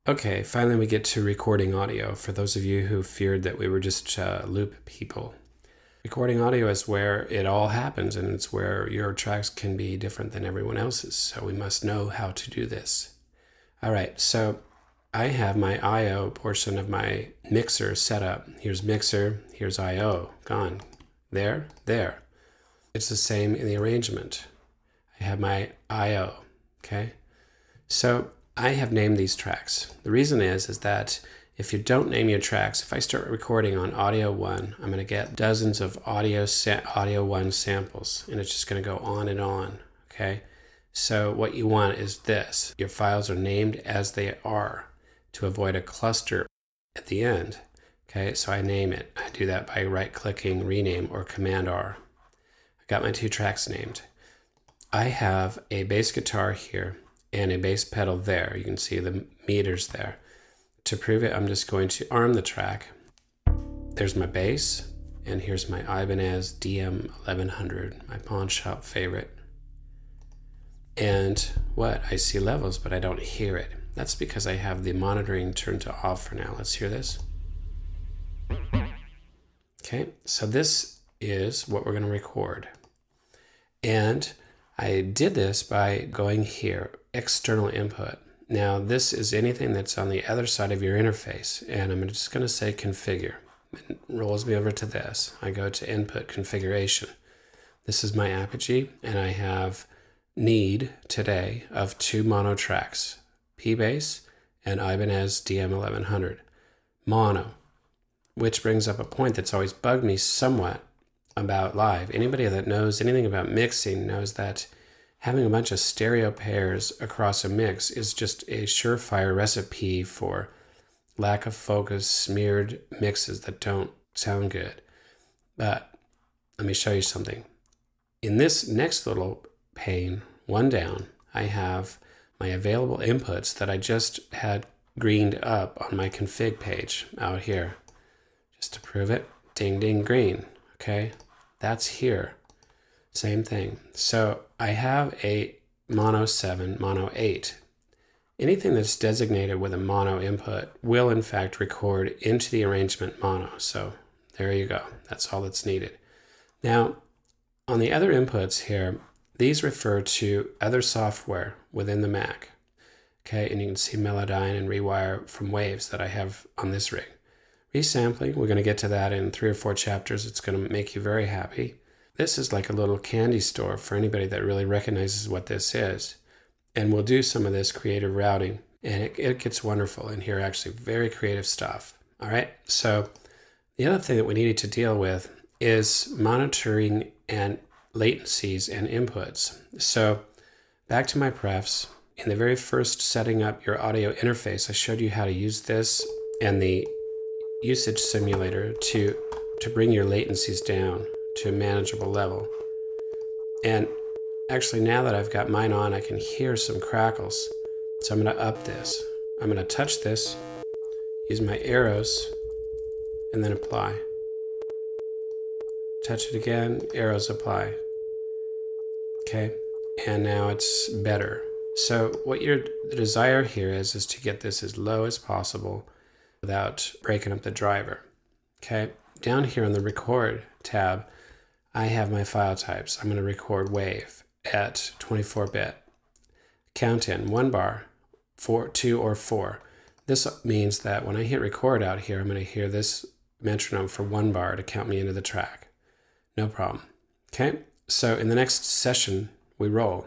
Okay, finally we get to recording audio for those of you who feared that we were just loop people. Recording audio is where it all happens, and it's where your tracks can be different than everyone else's, so we must know how to do this. All right, so I have my I/O portion of my mixer set up. Here's mixer, here's I/O, gone. There, there. It's the same in the arrangement. I have my I/O, okay? So I have named these tracks. The reason is that if you don't name your tracks, if I start recording on audio 1, I'm going to get dozens of audio 1 samples, and it's just going to go on and on, okay? So what you want is this. Your files are named as they are to avoid a cluster at the end, okay? So I name it. I do that by right-clicking, rename, or Command-R. I got my 2 tracks named. I have a bass guitar here and a bass pedal there. You can see the meters there. To prove it, I'm just going to arm the track. There's my bass, and here's my Ibanez DM1100, my pawn shop favorite. And what? I see levels, but I don't hear it. That's because I have the monitoring turned to off for now. Let's hear this. Okay, so this is what we're going to record. And I did this by going here, external input. Now this is anything that's on the other side of your interface, and I'm just going to say configure. It rolls me over to this. I go to input configuration. This is my Apogee, and I have need today of 2 mono tracks, P-Bass and Ibanez DM1100. Mono, which brings up a point that's always bugged me somewhat about live. Anybody that knows anything about mixing knows that having a bunch of stereo pairs across a mix is just a surefire recipe for lack of focus, smeared mixes that don't sound good. But let me show you something. In this next little pane, one down, I have my available inputs that I just had greened up on my config page out here. Just to prove it, ding, ding, green, okay? That's here. Same thing. So I have a mono 7, mono 8. Anything that's designated with a mono input will in fact record into the arrangement mono. So there you go. That's all that's needed. Now, on the other inputs here, these refer to other software within the Mac. Okay, and you can see Melodyne and Rewire from Waves that I have on this rig. Resampling, we're going to get to that in 3 or 4 chapters. It's going to make you very happy. This is like a little candy store for anybody that really recognizes what this is. And we'll do some of this creative routing, and it gets wonderful in here, actually very creative stuff. All right, so the other thing that we needed to deal with is monitoring and latencies and inputs. So back to my prefs. In the very first setting up your audio interface, I showed you how to use this and the usage simulator to bring your latencies down to a manageable level. And actually now that I've got mine on, I can hear some crackles. So I'm going to up this. I'm going to touch this, use my arrows, and then apply. Touch it again, arrows apply. Okay, and now it's better. So what the desire here is to get this as low as possible without breaking up the driver. Okay, down here on the record tab, I have my file types. I'm going to record wave at 24-bit. Count in 1 bar, 4, 2, or 4. This means that when I hit record out here, I'm going to hear this metronome for 1 bar to count me into the track. No problem. Okay, so in the next session, we roll.